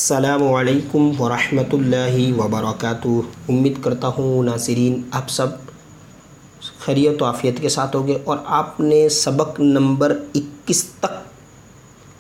अस्सलामुअलैकुम वरहमतुल्लाहि वबरकातुह। उम्मीद करता हूँ नाज़रीन आप सब खैरियत व आफ़ियत के साथ होंगे और आपने सबक नंबर 21 तक,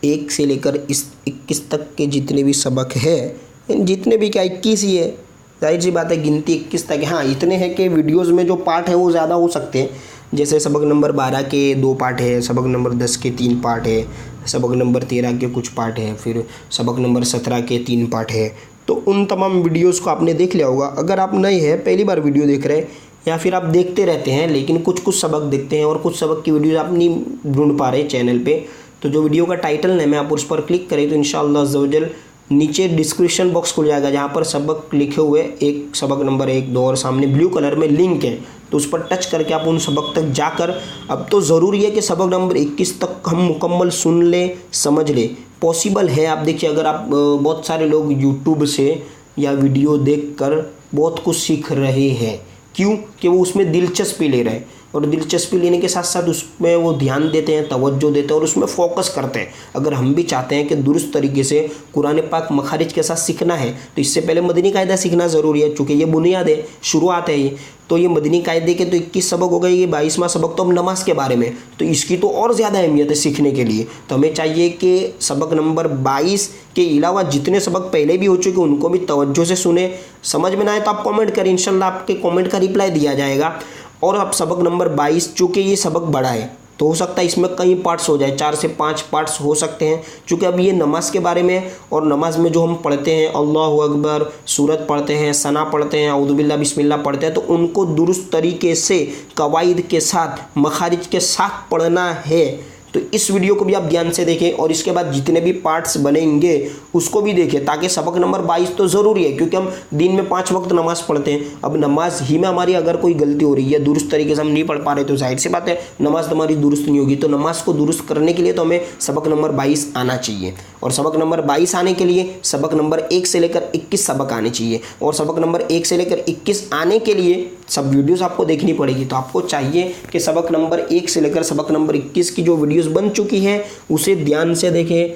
1 से लेकर इस 21 तक के जितने भी सबक हैं, जितने भी क्या 21 ही है, जाहिर सी बात है गिनती 21 तक है। हाँ, इतने हैं कि वीडियोस में जो पार्ट है वो ज़्यादा हो सकते हैं। जैसे सबक नंबर 12 के 2 पार्ट है, सबक नंबर 10 के 3 पार्ट है, सबक नंबर 13 के कुछ पार्ट है, फिर सबक नंबर 17 के 3 पार्ट है। तो उन तमाम वीडियोस को आपने देख लिया होगा। अगर आप नए हैं, पहली बार वीडियो देख रहे हैं, या फिर आप देखते रहते हैं लेकिन कुछ कुछ सबक देखते हैं और कुछ सबक की वीडियो आप नहीं ढूंढ पा रहे चैनल पे, तो जो वीडियो का टाइटल नेम है आप उस पर क्लिक करें तो इंशाअल्लाह अज़्ज़वजल नीचे डिस्क्रिप्शन बॉक्स खुल जाएगा, जहाँ पर सबक लिखे हुए एक सबक नंबर 1, 2 और सामने ब्लू कलर में लिंक है, तो उस पर टच करके आप उन सबक तक जाकर, अब तो ज़रूरी है कि सबक नंबर 21 तक हम मुकम्मल सुन लें, समझ लें। पॉसिबल है, आप देखिए, अगर आप बहुत सारे लोग यूट्यूब से या वीडियो देखकर बहुत कुछ सीख रहे हैं, क्यों कि वो उसमें दिलचस्पी ले रहे हैं, और दिलचस्पी लेने के साथ साथ उसमें वो ध्यान देते हैं, तवज्जो देते हैं और उसमें फ़ोकस करते हैं। अगर हम भी चाहते हैं कि दुरुस्त तरीके से कुरान पाक मखारिज के साथ सीखना है, तो इससे पहले मदनी कायदा सीखना ज़रूरी है, चूँकि ये बुनियाद है, शुरुआत है ये। तो ये मदनी कायदे के तो 21 सबक हो गए, ये 22वां सबक तो अब नमाज के बारे में, तो इसकी तो और ज़्यादा अहमियत है सीखने के लिए। तो हमें चाहिए कि सबक नंबर 22 के अलावा जितने सबक पहले भी हो चुके उनको भी तवज्जो से सुने। समझ में ना आए तो आप कमेंट करें, इंशाल्लाह आपके कमेंट का रिप्लाई दिया जाएगा। और अब सबक नंबर 22, चूँकि ये सबक बड़ा है तो हो सकता है इसमें कई पार्ट्स हो जाए, 4 से 5 पार्ट्स हो सकते हैं, चूँकि अब ये नमाज के बारे में, और नमाज में जो हम पढ़ते हैं अल्लाहु अकबर, सूरत पढ़ते हैं, सना पढ़ते हैं, औज़ु बिल्लाह बिस्मिल्लाह पढ़ते हैं, तो उनको दुरुस्त तरीके से कवाइद के साथ मखारिज के साथ पढ़ना है। तो इस वीडियो को भी आप ध्यान से देखें और इसके बाद जितने भी पार्ट्स बनेंगे उसको भी देखें, ताकि सबक नंबर 22 तो ज़रूरी है, क्योंकि हम दिन में 5 वक्त नमाज़ पढ़ते हैं। अब नमाज ही में हमारी अगर कोई गलती हो रही है, दुरुस्त तरीके से हम नहीं पढ़ पा रहे, तो जाहिर सी बात है नमाज हमारी दुरुस्त नहीं होगी। तो नमाज को दुरुस्त करने के लिए तो हमें सबक नंबर 22 आना चाहिए, और सबक नंबर 22 आने के लिए सबक नंबर 1 से लेकर 21 सबक आने चाहिए, और सबक नंबर 1 से लेकर 21 आने के लिए सब वीडियोस आपको देखनी पड़ेगी। तो आपको चाहिए कि सबक नंबर 1 से लेकर सबक नंबर 21 की जो वीडियोस बन चुकी है उसे ध्यान से देखें,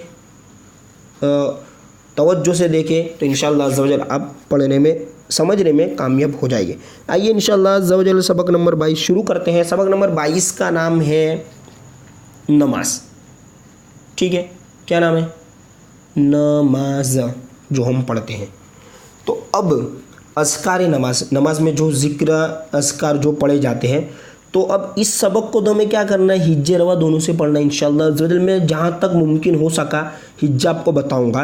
तवज्जो से देखें, तो इंशाअल्लाह अज़्ज़वजल आप पढ़ने में, समझने में कामयाब हो जाएंगे। आइए इंशाअल्लाह अज़्ज़वजल सबक नंबर 22 शुरू करते हैं। सबक नंबर 22 का नाम है नमाज। ठीक है, क्या नाम है? नमाज, जो हम पढ़ते हैं। तो अब अस्कार नमाज, नमाज में जो ज़िक्र अस्कार जो पढ़े जाते हैं, तो अब इस सबक को तो हमें क्या करना है, हिज्जे रवा दोनों से पढ़ना है इंशाअल्लाह अज़्ज़वजल। मैं जहाँ तक मुमकिन हो सका हिज्जा आपको बताऊँगा।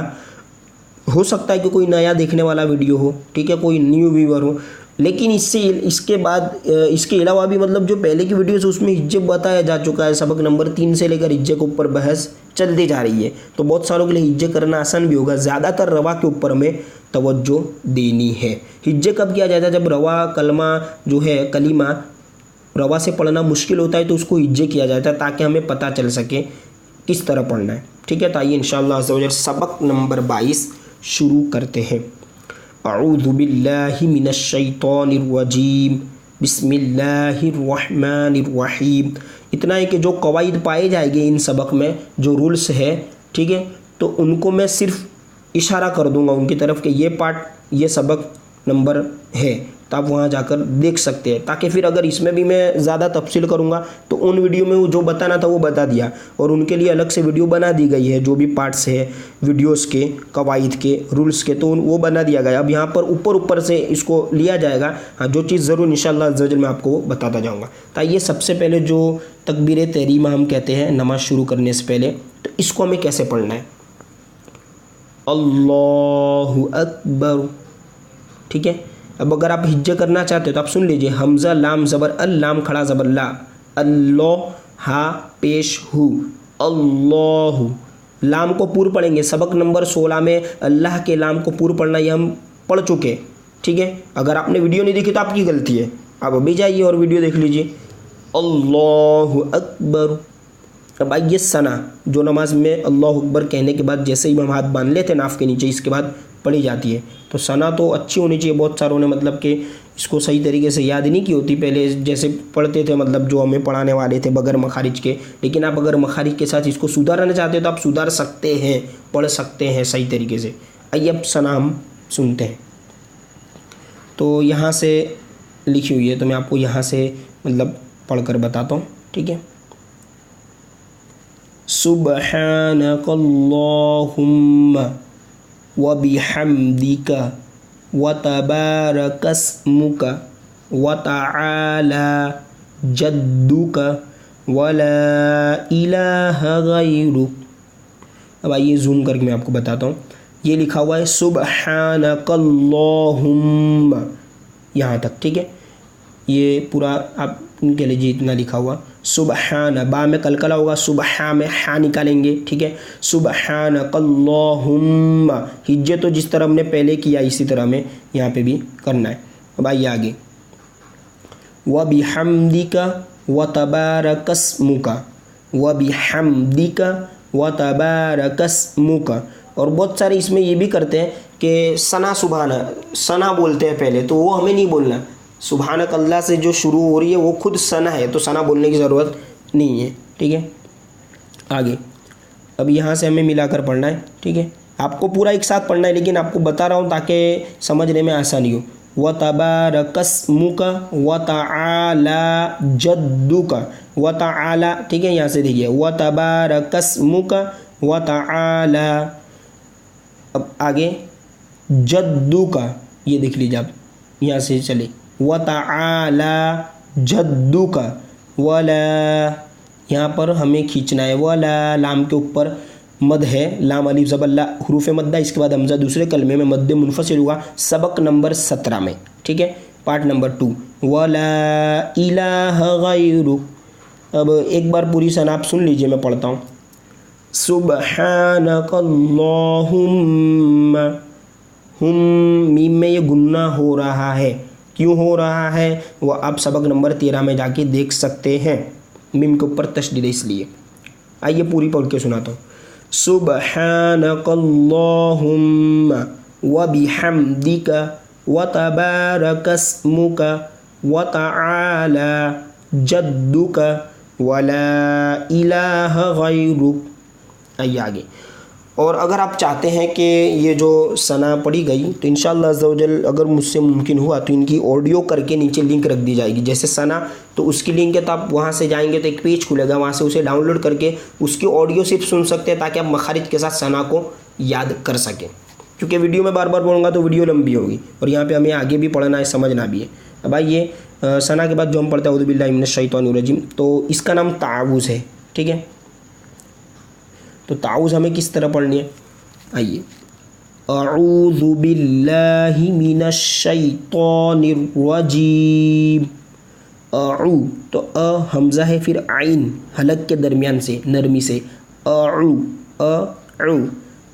हो सकता है कि कोई नया देखने वाला वीडियो हो, ठीक है, कोई न्यू व्यूअर हो, लेकिन इसके बाद इसके अलावा भी मतलब जो पहले की वीडियोस उसमें हिज्जे बताया जा चुका है। सबक नंबर 3 से लेकर हिज्जे के ऊपर बहस चलती जा रही है, तो बहुत सारों के लिए हिज्जे करना आसान भी होगा। ज़्यादातर रवा के ऊपर हमें तवज्जो देनी है। हिज्जे कब किया जाता है? जब रवा कलमा जो है, कलीमा रवा से पढ़ना मुश्किल होता है तो उसको हिज्जे किया जाता है, ताकि हमें पता चल सके किस तरह पढ़ना है। ठीक है, तो आइए इंशाअल्लाह अज़्ज़वजल सबक नंबर 22 शुरू करते हैं। अऊज़ु बिल्लाहि मिनश शैतानिर रजीम, बिस्मिल्लाहिर रहमानिर रहीम। इतना है कि जो कवाइद पाए जाएंगे इन सबक में, जो रूल्स है, ठीक है, तो उनको मैं सिर्फ इशारा कर दूंगा उनकी तरफ कि ये पार्ट, ये सबक नंबर है, तो आप वहाँ जाकर देख सकते हैं, ताकि फिर अगर इसमें भी मैं ज़्यादा तफसील करूँगा तो उन वीडियो में वो जो बताना था वो बता दिया, और उनके लिए अलग से वीडियो बना दी गई है, जो भी पार्ट्स है वीडियोस के, कवाइद के, रूल्स के, तो वो बना दिया गया। अब यहाँ पर ऊपर से इसको लिया जाएगा। हाँ, जो चीज़ ज़रूर इंशाअल्लाह अज़्ज़वजल मैं आपको बताता जाऊँगा। तो ये सबसे पहले जो तकबीर तहरीमा हम कहते हैं नमाज शुरू करने से पहले, तो इसको हमें कैसे पढ़ना है? अल्लाहु अकबर। ठीक है, अब अगर आप हिज्जे करना चाहते हो तो आप सुन लीजिए, हमज़ा लाम ज़बर अल, लाम खड़ा ज़बर ला, अल्लाह हा पेश हु, अल्लाहु। लाम को पूर्व पढ़ेंगे। सबक नंबर 16 में अल्लाह के लाम को पूर्व पढ़ना, ये हम पढ़ चुके। ठीक है, अगर आपने वीडियो नहीं देखी तो आपकी गलती है, आप अभी जाइए और वीडियो देख लीजिए। अल्लाहु अकबर। अब आइए सना, जो नमाज में अल्लाहु अकबर कहने के बाद जैसे ही हम हाथ बांध लेते हैं नाफ के नीचे, इसके बाद पढ़ी जाती है। तो सना तो अच्छी होनी चाहिए। बहुत सारों ने मतलब कि इसको सही तरीके से याद नहीं की होती, पहले जैसे पढ़ते थे, मतलब जो हमें पढ़ाने वाले थे बगैर मखारिज के। लेकिन आप अगर मखारिज के साथ इसको सुधारना चाहते हो तो आप सुधार सकते हैं, पढ़ सकते हैं सही तरीके से। आइए अब सना हम सुनते हैं। तो यहाँ से लिखी हुई है, तो मैं आपको यहाँ से मतलब पढ़कर बताता हूँ, ठीक है। सुब्हानकल्लाहुम्मा व बिहम्दिका व तबारकस्मुका व तआला जद्दुका व ला इलाहा गैरुक। अब आइए जूम करके मैं आपको बताता हूँ। ये लिखा हुआ है सुब्हानकल्लाहुम्मा, यहाँ तक, ठीक है। ये पूरा आप इनके लीजिए, इतना लिखा हुआ सुबहान, बा में कलकला होगा, सुबहा में हा निकालेंगे, ठीक है। सुबहानकल्लाहुम्मा, हिज्जे तो जिस तरह हमने पहले किया इसी तरह में यहाँ पे भी करना है। अब आइए आगे, व बिहम्दिका व तबारकस्मुका व बिहम्दिका व तबारकस्मुका। और बहुत सारे इसमें ये भी करते हैं कि सना सुबहाना, सना बोलते हैं पहले, तो वो हमें नहीं बोलना। सुबहानक अल्लाह से जो शुरू हो रही है वो खुद सना है, तो सना बोलने की ज़रूरत नहीं है, ठीक है। आगे अब यहाँ से हमें मिलाकर पढ़ना है, ठीक है। आपको पूरा एक साथ पढ़ना है, लेकिन आपको बता रहा हूँ ताकि समझने में आसानी हो। व तबारकस्मुका व तआला जद्दुका व तआला, ठीक है। यहाँ से देखिए, व तबारकस्मुका व तआला। अब आगे जद्दुका, ये देख लीजिए आप, यहाँ से चले, व तआला जद्दुका वला, यहाँ पर हमें खींचना है, वला, लाम के ऊपर मद है, लाम अलिफ ज़बल्ला हुरूफ मद्दा, इसके बाद हमज़ा दूसरे कलमे में मद्दे मुनफसिल हुआ, सबक नंबर 17 में, ठीक है, पार्ट नंबर 2, वला इलाहा गैरुक। अब एक बार पूरी सना आप सुन लीजिए, मैं पढ़ता हूँ। सुब्हानकल्लाहुम्मा, हुम मीम में ये गुन्ना हो रहा है, क्यों हो रहा है वो आप सबक नंबर 13 में जाके देख सकते हैं, मीम के ऊपर तशदीद इसलिए। आइए पूरी पढ़ के सुनाता हूँ। सुब्हानकल्लाहुम्मा व बिहम्दिका व तबारकस्मुका व तआला जद्दुका व ला इलाहा गैरुक। आइए आगे। और अगर आप चाहते हैं कि ये जो सना पढ़ी गई, तो इंशाअल्लाह अज़्ज़ा व जल अगर मुझसे मुमकिन हुआ तो इनकी ऑडियो करके नीचे लिंक रख दी जाएगी। जैसे सना तो उसकी लिंक है, तो आप वहाँ से जाएंगे तो एक पेज खुलेगा, वहाँ से उसे डाउनलोड करके उसकी ऑडियो सिर्फ सुन सकते हैं, ताकि आप मखारिज के साथ सना को याद कर सकें। क्योंकि वीडियो में बार बार बोलूँगा तो वीडियो लंबी होगी, और यहाँ पर हमें आगे भी पढ़ना है, समझना भी है। अब आइए सना के बाद जो हम पढ़ते हैं, औज़ु बिल्लाहि मिनश शैतानिर रजीम, तो इसका नाम तावुज़ है, ठीक है। तो ताउज़ हमें किस तरह पढ़नी है, आइए। अऊज़ु बिल्लाहि मिनश शैतानिर रजीम। अऊ, तो अ हमज़ा है, फिर आइन हलक के दरमियान से नरमी से, अऊ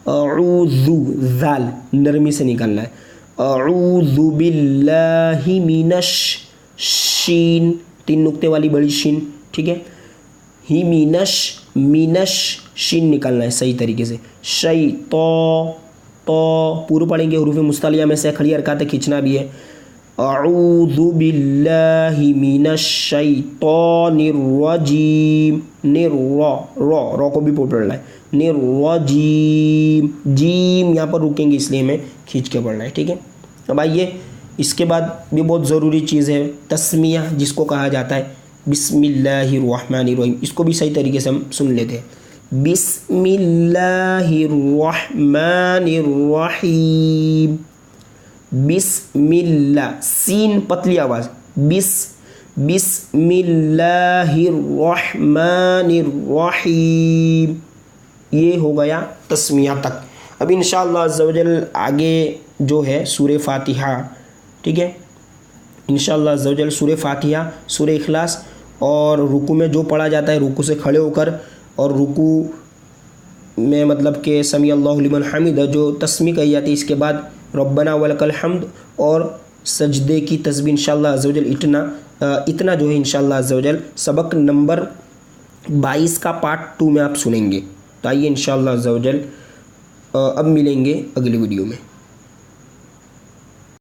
अऊज़ु, ज़ाल नरमी से निकालना है। अऊज़ु बिल्लाहि मिनश, शीन 3 नुक्ते वाली बड़ी शीन, ठीक है। ही मिनश शीन निकालना है सही तरीके से। तो पूर्व पढ़ेंगे, हुरूफ मुस्तलिया में से खड़ी हरकत खींचना भी है। अऊज़ु बिल्लाहि मिनश शैतानिर रजीम, रो को भी पढ़ना है, निर्रजीम, जीम यहाँ पर रुकेंगे इसलिए हमें खींच के पढ़ना है, ठीक है। अब आइए, इसके बाद भी बहुत ज़रूरी चीज़ है तस्मिया, जिसको कहा जाता है बिस्मिल्लाहिर्रहमानिर्रहीम। इसको भी सही तरीके से हम सुन लेते हैं। बिस्मिल्लाहिर्रहमानिर्रहीम, बिस्मिल्लाह, सीन पतली आवाज़, बिस्मिल्लाहिर्रहमानिर्रहीम। ये हो गया तस्मिया तक। अब इंशाअल्लाह अज़्ज़ा व जल आगे जो है सूरे फातिहा, ठीक है, इंशाअल्लाह अज़्ज़ा व जल सूरे फातिहा, सूरे इखलास और रुकू में जो पढ़ा जाता है, रुकू से खड़े होकर, और रुकू में मतलब कि समी अल्लाहु लिमन हमिद जो तस्मी कही जाती है, इसके बाद रब्बना वलकल हम्द, और सजदे की तस्बीह इंशाअल्लाह अज़्ज़ा व जल इतना जो है इंशाअल्लाह अज़्ज़ा व जल सबक नंबर 22 का पार्ट 2 में आप सुनेंगे। तो आइए इंशाअल्लाह अज़्ज़ा व जल अब मिलेंगे अगली वीडियो में।